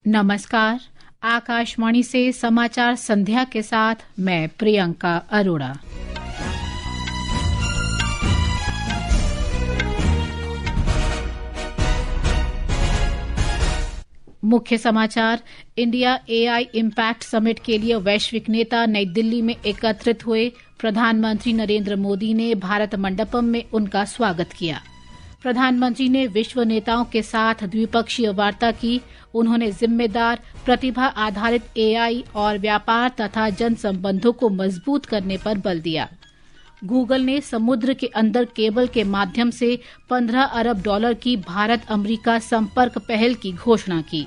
नमस्कार। आकाशवाणी से समाचार संध्या के साथ मैं प्रियंका अरोड़ा। मुख्य समाचार। इंडिया एआई इम्पैक्ट समिट के लिए वैश्विक नेता नई दिल्ली में एकत्रित हुए। प्रधानमंत्री नरेंद्र मोदी ने भारत मंडपम में उनका स्वागत किया। प्रधानमंत्री ने विश्व नेताओं के साथ द्विपक्षीय वार्ता की। उन्होंने जिम्मेदार, प्रतिभा आधारित एआई और व्यापार तथा जन संबंधों को मजबूत करने पर बल दिया। गूगल ने समुद्र के अंदर केबल के माध्यम से $15 अरब की भारत अमेरिका संपर्क पहल की घोषणा की।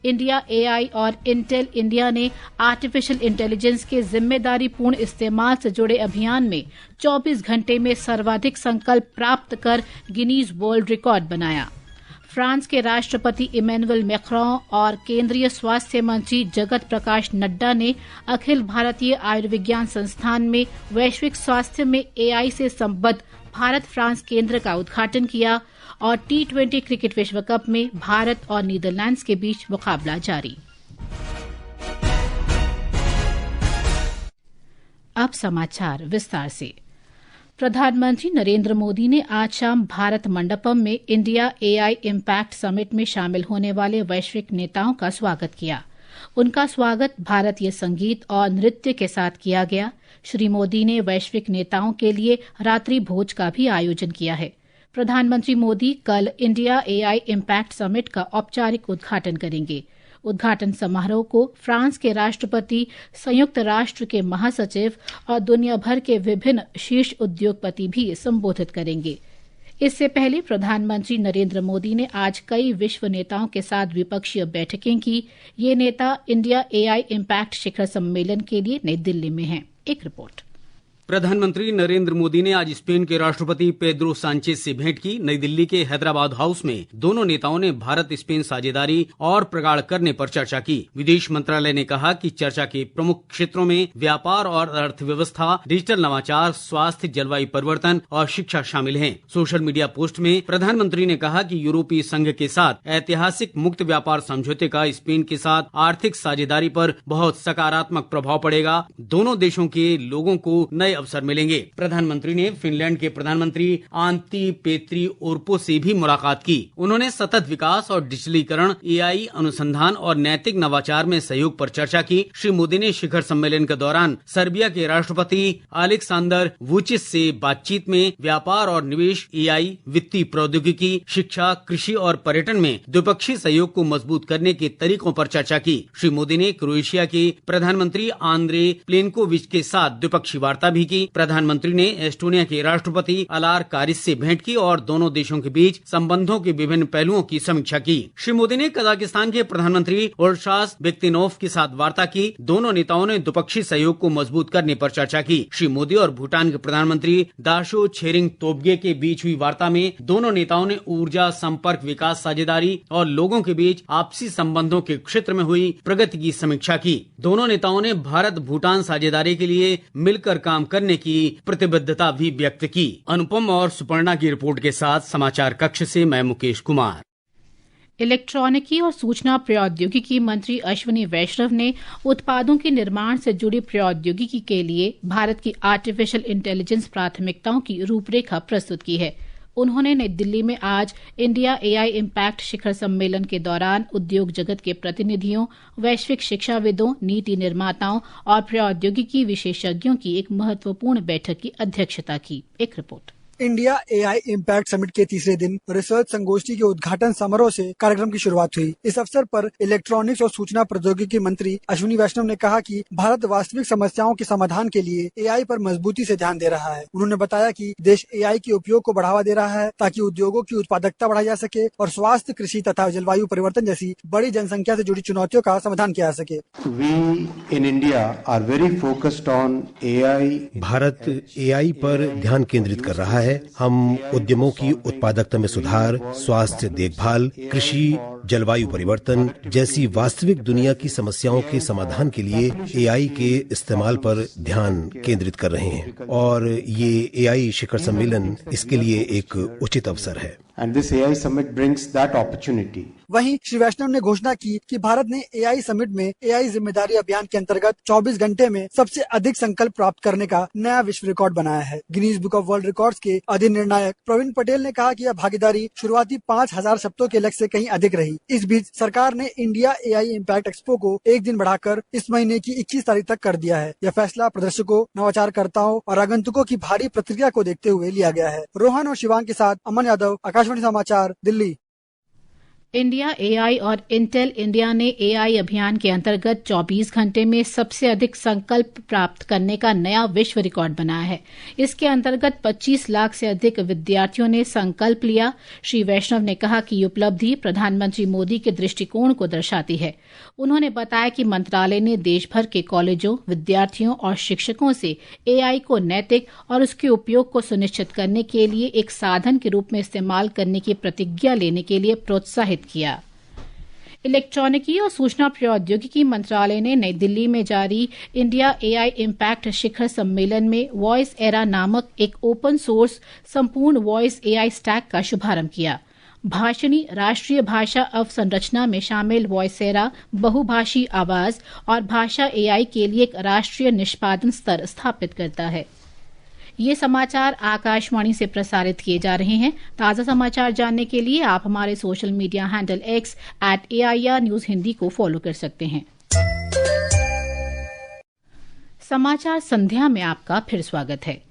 इंडिया एआई और इंटेल इंडिया ने आर्टिफिशियल इंटेलिजेंस के जिम्मेदारीपूर्ण इस्तेमाल से जुड़े अभियान में 24 घंटे में सर्वाधिक संकल्प प्राप्त कर गिनीज वर्ल्ड रिकॉर्ड बनाया। फ्रांस के राष्ट्रपति इमैनुअल मैक्रों और केंद्रीय स्वास्थ्य मंत्री जगत प्रकाश नड्डा ने अखिल भारतीय आयुर्विज्ञान संस्थान में वैश्विक स्वास्थ्य में एआई से संबद्ध भारत फ्रांस केंद्र का उद्घाटन किया और T20 क्रिकेट विश्व कप में भारत और नीदरलैंड्स के बीच मुकाबला जारी। अब समाचार विस्तार से। प्रधानमंत्री नरेंद्र मोदी ने आज शाम भारत मंडपम में इंडिया एआई इम्पैक्ट समिट में शामिल होने वाले वैश्विक नेताओं का स्वागत किया। उनका स्वागत भारतीय संगीत और नृत्य के साथ किया गया। श्री मोदी ने वैश्विक नेताओं के लिए रात्रि भोज का भी आयोजन किया है। प्रधानमंत्री मोदी कल इंडिया एआई इम्पैक्ट समिट का औपचारिक उद्घाटन करेंगे। उद्घाटन समारोह को फ्रांस के राष्ट्रपति, संयुक्त राष्ट्र के महासचिव और दुनिया भर के विभिन्न शीर्ष उद्योगपति भी संबोधित करेंगे। इससे पहले प्रधानमंत्री नरेंद्र मोदी ने आज कई विश्व नेताओं के साथ द्विपक्षीय बैठकें की। ये नेता इंडिया एआई इम्पैक्ट शिखर सम्मेलन के लिए नई दिल्ली में हैं। एक रिपोर्ट। प्रधानमंत्री नरेंद्र मोदी ने आज स्पेन के राष्ट्रपति पेड्रो सांचेज से भेंट की। नई दिल्ली के हैदराबाद हाउस में दोनों नेताओं ने भारत स्पेन साझेदारी और प्रगाढ़ करने पर चर्चा की। विदेश मंत्रालय ने कहा कि चर्चा के प्रमुख क्षेत्रों में व्यापार और अर्थव्यवस्था, डिजिटल नवाचार, स्वास्थ्य, जलवायु परिवर्तन और शिक्षा शामिल हैं। सोशल मीडिया पोस्ट में प्रधानमंत्री ने कहा कि यूरोपीय संघ के साथ ऐतिहासिक मुक्त व्यापार समझौते का स्पेन के साथ आर्थिक साझेदारी पर बहुत सकारात्मक प्रभाव पड़ेगा। दोनों देशों के लोगों को नए अवसर मिलेंगे। प्रधानमंत्री ने फिनलैंड के प्रधानमंत्री आंती पेत्री ओर्पो से भी मुलाकात की। उन्होंने सतत विकास और डिजिटलीकरण, एआई अनुसंधान और नैतिक नवाचार में सहयोग पर चर्चा की। श्री मोदी ने शिखर सम्मेलन के दौरान सर्बिया के राष्ट्रपति अलेक्सांडर वुचिच से बातचीत में व्यापार और निवेश, एआई, वित्तीय प्रौद्योगिकी, शिक्षा, कृषि और पर्यटन में द्विपक्षीय सहयोग को मजबूत करने के तरीकों पर चर्चा की। श्री मोदी ने क्रोएशिया के प्रधानमंत्री आंद्रे प्लेनकोविच के साथ द्विपक्षीय वार्ता भी की। प्रधानमंत्री ने एस्टोनिया के राष्ट्रपति अलार कारिस से भेंट की और दोनों देशों के बीच संबंधों के विभिन्न पहलुओं की समीक्षा की। श्री मोदी ने कजाकिस्तान के प्रधानमंत्री उर्शास बेक्तिनोव के साथ वार्ता की। दोनों नेताओं ने द्विपक्षीय सहयोग को मजबूत करने पर चर्चा की। श्री मोदी और भूटान के प्रधानमंत्री दाशो छेरिंग तोब्गे के बीच हुई वार्ता में दोनों नेताओं ने ऊर्जा, संपर्क, विकास, साझेदारी और लोगों के बीच आपसी संबंधों के क्षेत्र में हुई प्रगति की समीक्षा की। दोनों नेताओं ने भारत भूटान साझेदारी के लिए मिलकर काम करने की प्रतिबद्धता भी व्यक्त की। अनुपम और सुपर्णा की रिपोर्ट के साथ समाचार कक्ष से मैं मुकेश कुमार। इलेक्ट्रॉनिकी और सूचना प्रौद्योगिकी मंत्री अश्विनी वैष्णव ने उत्पादों के निर्माण से जुड़ी प्रौद्योगिकी के लिए भारत की आर्टिफिशियल इंटेलिजेंस प्राथमिकताओं की रूपरेखा प्रस्तुत की है। उन्होंने नई दिल्ली में आज इंडिया एआई इम्पैक्ट शिखर सम्मेलन के दौरान उद्योग जगत के प्रतिनिधियों, वैश्विक शिक्षाविदों, नीति निर्माताओं और प्रौद्योगिकी विशेषज्ञों की एक महत्वपूर्ण बैठक की अध्यक्षता की। एक report. India AI impact summit के तीसरे दिन रिसर्च संगोष्ठी के उद्घाटन समारोह से कार्यक्रम की शुरुआत हुई। इस अवसर पर इलेक्ट्रॉनिक्स और सूचना प्रौद्योगिकी मंत्री अश्विनी वैष्णव ने कहा कि भारत वास्तविक समस्याओं के समाधान के लिए एआई पर मजबूती से ध्यान दे रहा है। उन्होंने बताया कि देश एआई के उपयोग को बढ़ावा दे रहा है ताकि उद्योगों की उत्पादकता बढ़ाई जा सके और स्वास्थ्य, कृषि तथा जलवायु परिवर्तन जैसी बड़ी जनसंख्या से जुड़ी चुनौतियों का समाधान किया जा सके। भारत एआई पर ध्यान केंद्रित कर रहा है। हम उद्यमों की उत्पादकता में सुधार, स्वास्थ्य देखभाल, कृषि, जलवायु परिवर्तन जैसी वास्तविक दुनिया की समस्याओं के समाधान के लिए एआई के इस्तेमाल पर ध्यान केंद्रित कर रहे हैं और ये एआई शिखर सम्मेलन इसके लिए एक उचित अवसर है। And this AI summit brings that opportunity. वहीं श्री वैष्णव ने घोषणा की कि भारत ने AI समिट में AI जिम्मेदारी अभियान के अंतर्गत 24 घंटे में सबसे अधिक संकल्प प्राप्त करने का नया विश्व रिकॉर्ड बनाया है। Guinness book of world records के अधिनिर्णायक प्रवीण पटेल ने कहा कि यह भागीदारी शुरुआती 5000 शब्दों के लक्ष्य से कहीं अधिक रही। इस बीच सरकार ने इंडिया AI इम्पैक्ट एक्सपो को एक दिन बढ़ाकर इस महीने की 21 तारीख तक कर दिया है। यह फैसला प्रदर्शकों, नवाचारकर्ताओं और आगंतुकों की भारी प्रतिक्रिया को देखते हुए लिया गया है। रोहन और शिवांग के साथ अमन यादव, आकाशवाणी समाचार, दिल्ली। इंडिया AI और इंटेल इंडिया ने AI अभियान के अंतर्गत 24 घंटे में सबसे अधिक संकल्प प्राप्त करने का नया विश्व रिकॉर्ड बनाया है। इसके अंतर्गत 25 लाख से अधिक विद्यार्थियों ने संकल्प लिया। श्री वैष्णव ने कहा कि ये उपलब्धि प्रधानमंत्री मोदी के दृष्टिकोण को दर्शाती है। उन्होंने बताया कि मंत्रालय ने देश भर के कॉलेजों, विद्यार्थियों और शिक्षकों से AI को नैतिक और उसके उपयोग को सुनिश्चित करने के लिए एक साधन के रूप में इस्तेमाल करने की प्रतिज्ञा लेने के लिए प्रोत्साहित किया। इलेक्ट्रॉनिकी और सूचना प्रौद्योगिकी मंत्रालय ने नई दिल्ली में जारी इंडिया AI इम्पैक्ट शिखर सम्मेलन में वॉइस एरा नामक एक ओपन सोर्स संपूर्ण वॉइस AI स्टैक का शुभारंभ किया। भाषणी राष्ट्रीय भाषा अवसंरचना में शामिल वॉइसेरा बहुभाषी आवाज और भाषा AI के लिए एक राष्ट्रीय निष्पादन स्तर स्थापित करता है। ये समाचार आकाशवाणी से प्रसारित किए जा रहे हैं। ताज़ा समाचार जानने के लिए आप हमारे social media handle X @AIR News Hindi को फॉलो कर सकते हैं। समाचार संध्या में आपका फिर स्वागत है।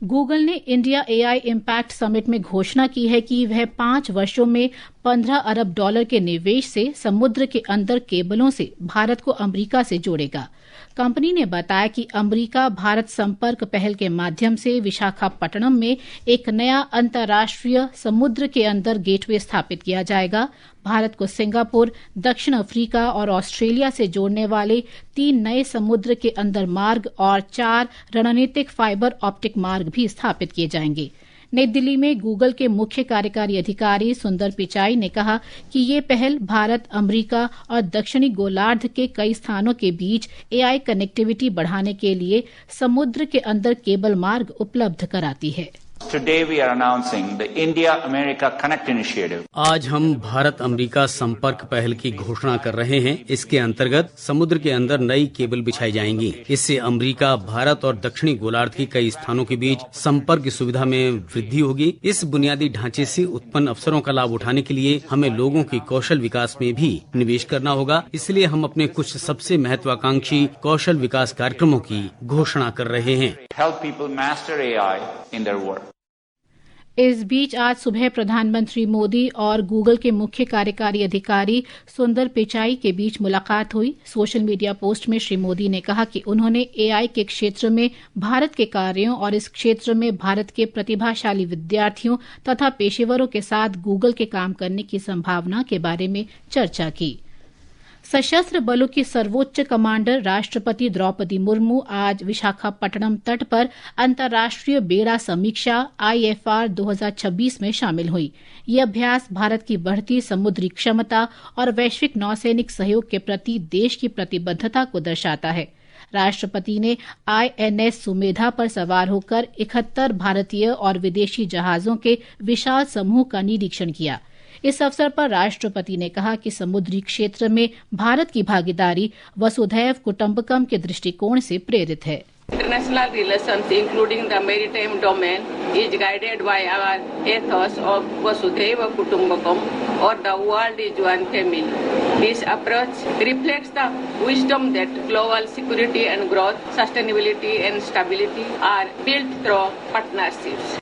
गूगल ने इंडिया AI इम्पैक्ट समिट में घोषणा की है कि वह 5 वर्षों में $15 अरब के निवेश से समुद्र के अंदर केबलों से भारत को अमेरिका से जोड़ेगा। कंपनी ने बताया कि अमेरिका भारत संपर्क पहल के माध्यम से विशाखापट्टनम में एक नया अंतर्राष्ट्रीय समुद्र के अंदर गेटवे स्थापित किया जाएगा। भारत को सिंगापुर, दक्षिण अफ्रीका और ऑस्ट्रेलिया से जोड़ने वाले 3 नए समुद्र के अंदर मार्ग और 4 रणनीतिक फाइबर ऑप्टिक मार्ग भी स्थापित किए जाएंगे। नई दिल्ली में गूगल के मुख्य कार्यकारी अधिकारी सुंदर पिचाई ने कहा कि ये पहल भारत, अमेरिका और दक्षिणी गोलार्ध के कई स्थानों के बीच AI कनेक्टिविटी बढ़ाने के लिए समुद्र के अंदर केबल मार्ग उपलब्ध कराती है। Today we are announcing the India-America Connect Initiative. आज हम भारत अमेरिका संपर्क पहल की घोषणा कर रहे हैं। इसके अंतर्गत समुद्र के अंदर नई केबल बिछाई जाएंगी। इससे अमेरिका, भारत और दक्षिणी गोलार्ध की कई स्थानों के बीच संपर्क की सुविधा में वृद्धि होगी। इस बुनियादी ढांचे से उत्पन्न अवसरों का लाभ उठाने के लिए हमें लोगों के कौशल विकास में भी निवेश करना होगा। इसलिए हम अपने कुछ सबसे महत्वाकांक्षी कौशल विकास कार्यक्रमों की घोषणा कर रहे हैं। Help people master AI in their work. इस बीच आज सुबह प्रधानमंत्री मोदी और गूगल के मुख्य कार्यकारी अधिकारी सुंदर पिचाई के बीच मुलाकात हुई। सोशल मीडिया पोस्ट में श्री मोदी ने कहा कि उन्होंने AI के क्षेत्र में भारत के कार्यों और इस क्षेत्र में भारत के प्रतिभाशाली विद्यार्थियों तथा पेशेवरों के साथ गूगल के काम करने की संभावना के बारे में चर्चा की। सशस्त्र बलों की सर्वोच्च कमांडर राष्ट्रपति द्रौपदी मुर्मू आज विशाखापट्टनम तट पर अंतर्राष्ट्रीय बेड़ा समीक्षा IFR 2026 में शामिल हुई। ये अभ्यास भारत की बढ़ती समुद्री क्षमता और वैश्विक नौसैनिक सहयोग के प्रति देश की प्रतिबद्धता को दर्शाता है। राष्ट्रपति ने INS सुमेधा पर सवार होकर 71 भारतीय और विदेशी जहाजों के विशाल समूह का निरीक्षण किया। इस अवसर पर राष्ट्रपति ने कहा कि समुद्री क्षेत्र में भारत की भागीदारी वसुधैव कुटुंबकम के दृष्टिकोण से प्रेरित है। International relations, including the maritime domain, is guided by our ethos of Vasudhaiva Kutumbakam, or the world is one family. This approach reflects the wisdom that global security and growth, sustainability and stability are built through partnerships.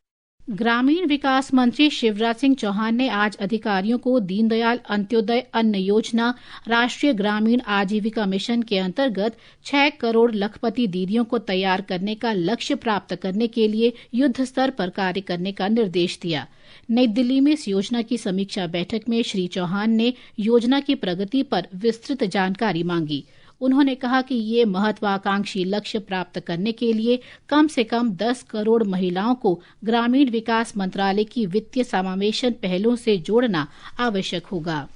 ग्रामीण विकास मंत्री शिवराज सिंह चौहान ने आज अधिकारियों को दीनदयाल अंत्योदय अन्न योजना राष्ट्रीय ग्रामीण आजीविका मिशन के अंतर्गत 6 करोड़ लखपति दीदियों को तैयार करने का लक्ष्य प्राप्त करने के लिए युद्ध स्तर पर कार्य करने का निर्देश दिया। नई दिल्ली में इस योजना की समीक्षा बैठक में श्री चौहान ने योजना की प्रगति पर विस्तृत जानकारी मांगी। उन्होंने कहा कि ये महत्वाकांक्षी लक्ष्य प्राप्त करने के लिए कम से कम 10 करोड़ महिलाओं को ग्रामीण विकास मंत्रालय की वित्तीय समावेशन पहलों से जोड़ना आवश्यक होगा।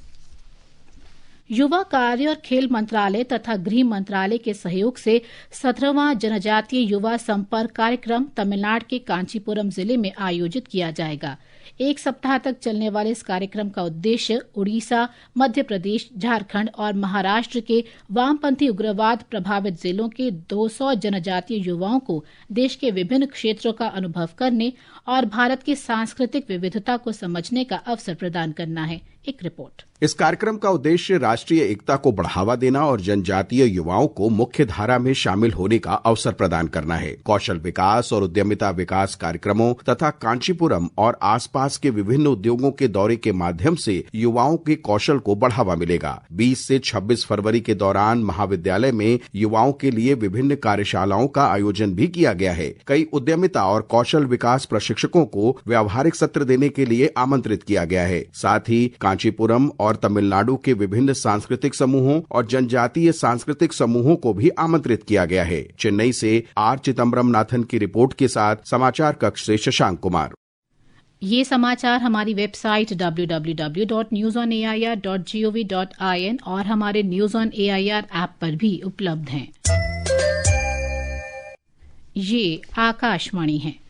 युवा कार्य और खेल मंत्रालय तथा गृह मंत्रालय के सहयोग से 17वां जनजातीय युवा संपर्क कार्यक्रम तमिलनाडु के कांचीपुरम जिले में आयोजित किया जाएगा। 1 सप्ताह तक चलने वाले इस कार्यक्रम का उद्देश्य उड़ीसा, मध्य प्रदेश, झारखंड और महाराष्ट्र के वामपंथी उग्रवाद प्रभावित जिलों के 200 जनजातीय युवाओं को देश के विभिन्न क्षेत्रों का अनुभव करने और भारत की सांस्कृतिक विविधता को समझने का अवसर प्रदान करना है। एक रिपोर्ट। इस कार्यक्रम का उद्देश्य राष्ट्रीय एकता को बढ़ावा देना और जनजातीय युवाओं को मुख्य धारा में शामिल होने का अवसर प्रदान करना है। कौशल विकास और उद्यमिता विकास कार्यक्रमों तथा कांचीपुरम और आसपास के विभिन्न उद्योगों के दौरे के माध्यम से युवाओं के कौशल को बढ़ावा मिलेगा। 20 से 26 फरवरी के दौरान महाविद्यालय में युवाओं के लिए विभिन्न कार्यशालाओं का आयोजन भी किया गया है। कई उद्यमिता और कौशल विकास प्रशिक्षकों को व्यावहारिक सत्र देने के लिए आमंत्रित किया गया है। साथ ही कांचीपुरम और तमिलनाडु के विभिन्न सांस्कृतिक समूहों और जनजातीय सांस्कृतिक समूहों को भी आमंत्रित किया गया है। चेन्नई से आर चिदम्बरम नाथन की रिपोर्ट के साथ समाचार कक्ष से शशांक कुमार। ये समाचार हमारी वेबसाइट www.newsonair.gov.in और हमारे न्यूज ऑन एआईआर ऐप पर भी उपलब्ध हैं। ये आकाशवाणी है।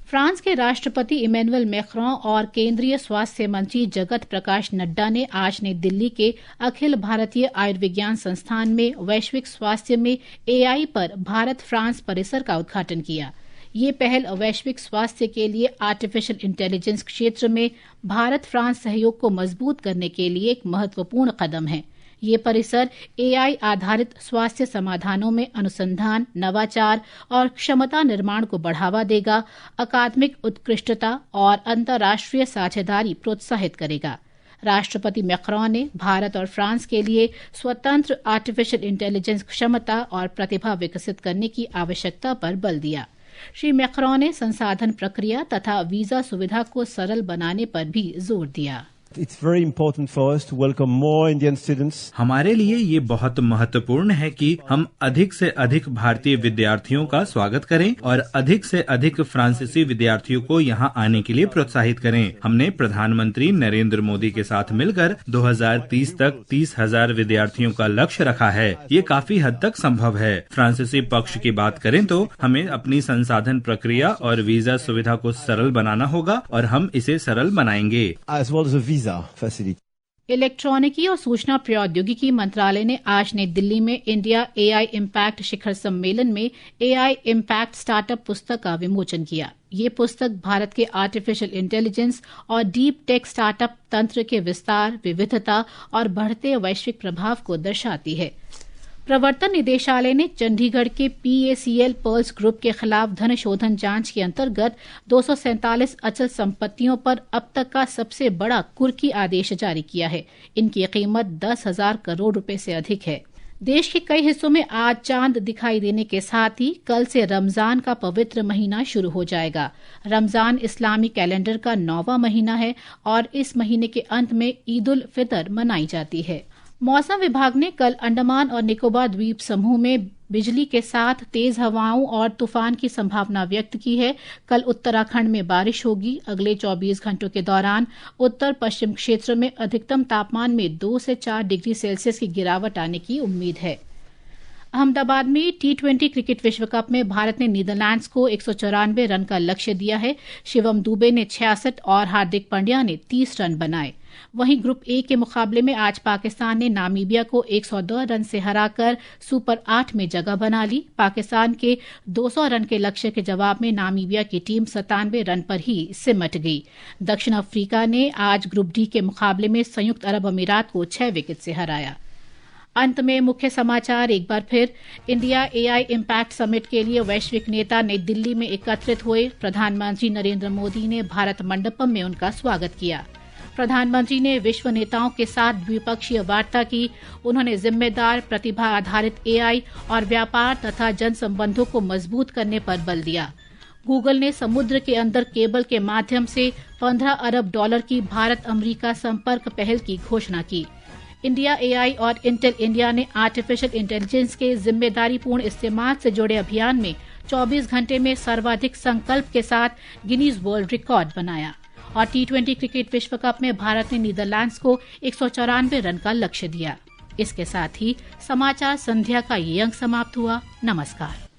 फ्रांस के राष्ट्रपति इमैनुअल मैक्रों और केंद्रीय स्वास्थ्य मंत्री जगत प्रकाश नड्डा ने आज नई दिल्ली के अखिल भारतीय आयुर्विज्ञान संस्थान में वैश्विक स्वास्थ्य में एआई पर भारत फ्रांस परिसर का उद्घाटन किया। ये पहल वैश्विक स्वास्थ्य के लिए आर्टिफिशियल इंटेलिजेंस क्षेत्र में भारत फ्रांस सहयोग को मजबूत करने के लिए एक महत्वपूर्ण कदम है। ये परिसर एआई आधारित स्वास्थ्य समाधानों में अनुसंधान, नवाचार और क्षमता निर्माण को बढ़ावा देगा, अकादमिक उत्कृष्टता और अंतर्राष्ट्रीय साझेदारी प्रोत्साहित करेगा। राष्ट्रपति मैक्रों ने भारत और फ्रांस के लिए स्वतंत्र आर्टिफिशियल इंटेलिजेंस क्षमता और प्रतिभा विकसित करने की आवश्यकता पर बल दिया। श्री मैक्रों ने संसाधन प्रक्रिया तथा वीजा सुविधा को सरल बनाने पर भी जोर दिया। It's very important for us to welcome more Indian students. हमारे लिए ये बहुत महत्वपूर्ण है कि हम अधिक से अधिक भारतीय विद्यार्थियों का स्वागत करें और अधिक से अधिक फ्रांसीसी विद्यार्थियों को यहाँ आने के लिए प्रोत्साहित करें। हमने प्रधानमंत्री नरेंद्र मोदी के साथ मिलकर 2030 तक 30,000 विद्यार्थियों का लक्ष्य रखा है। ये काफी हद तक संभव है। फ्रांसीसी पक्ष की बात करें तो हमें अपनी संसाधन प्रक्रिया और वीजा सुविधा को सरल बनाना होगा और हम इसे सरल बनाएंगे। As well as a visa facility. इलेक्ट्रॉनिकी और सूचना प्रौद्योगिकी मंत्रालय ने आज नई दिल्ली में इंडिया एआई इम्पैक्ट शिखर सम्मेलन में एआई इम्पैक्ट स्टार्टअप पुस्तक का विमोचन किया। ये पुस्तक भारत के आर्टिफिशियल इंटेलिजेंस और डीप टेक स्टार्टअप तंत्र के विस्तार, विविधता और बढ़ते वैश्विक प्रभाव को दर्शाती है। प्रवर्तन निदेशालय ने चंडीगढ़ के PACL पर्ल्स ग्रुप के खिलाफ धन शोधन जांच के अंतर्गत 247 अचल संपत्तियों पर अब तक का सबसे बड़ा कुर्की आदेश जारी किया है। इनकी कीमत 10,000 करोड़ रुपए से अधिक है। देश के कई हिस्सों में आज चांद दिखाई देने के साथ ही कल से रमजान का पवित्र महीना शुरू हो जाएगा। रमजान इस्लामी कैलेंडर का 9वां महीना है और इस महीने के अंत में ईद उल फितर मनाई जाती है। मौसम विभाग ने कल अंडमान और निकोबार द्वीप समूह में बिजली के साथ तेज हवाओं और तूफान की संभावना व्यक्त की है। कल उत्तराखंड में बारिश होगी। अगले 24 घंटों के दौरान उत्तर पश्चिम क्षेत्र में अधिकतम तापमान में 2 से 4 डिग्री सेल्सियस की गिरावट आने की उम्मीद है। अहमदाबाद में T20 क्रिकेट विश्व कप में भारत ने नीदरलैंड्स को 194 रन का लक्ष्य दिया है। शिवम दुबे ने 66 और हार्दिक पांड्या ने 30 रन बनाए। वहीं ग्रुप ए के मुकाबले में आज पाकिस्तान ने नामीबिया को 102 रन से हराकर सुपर 8 में जगह बना ली। पाकिस्तान के 200 रन के लक्ष्य के जवाब में नामीबिया की टीम 97 रन पर ही सिमट गई। दक्षिण अफ्रीका ने आज ग्रुप डी के मुकाबले में संयुक्त अरब अमीरात को 6 विकेट से हराया। अंत में मुख्य समाचार एक बार फिर। इंडिया एआई इम्पैक्ट समिट के लिए वैश्विक नेता नई दिल्ली में एकत्रित हुए। प्रधानमंत्री नरेंद्र मोदी ने भारत मंडपम में उनका स्वागत किया। प्रधानमंत्री ने विश्व नेताओं के साथ द्विपक्षीय वार्ता की। उन्होंने जिम्मेदार प्रतिभा आधारित एआई और व्यापार तथा जन संबंधों को मजबूत करने पर बल दिया। गूगल ने समुद्र के अंदर केबल के माध्यम से $15 अरब की भारत अमेरिका संपर्क पहल की घोषणा की। इंडिया एआई और इंटेल इंडिया ने आर्टिफिशियल इंटेलिजेंस के जिम्मेदारीपूर्ण इस्तेमाल से जुड़े अभियान में 24 घंटे में सर्वाधिक संकल्प के साथ गिनीज वर्ल्ड रिकॉर्ड बनाया। और T20 क्रिकेट विश्व कप में भारत ने नीदरलैंड्स को 194 रन का लक्ष्य दिया। इसके साथ ही समाचार संध्या का ये अंक समाप्त हुआ। नमस्कार।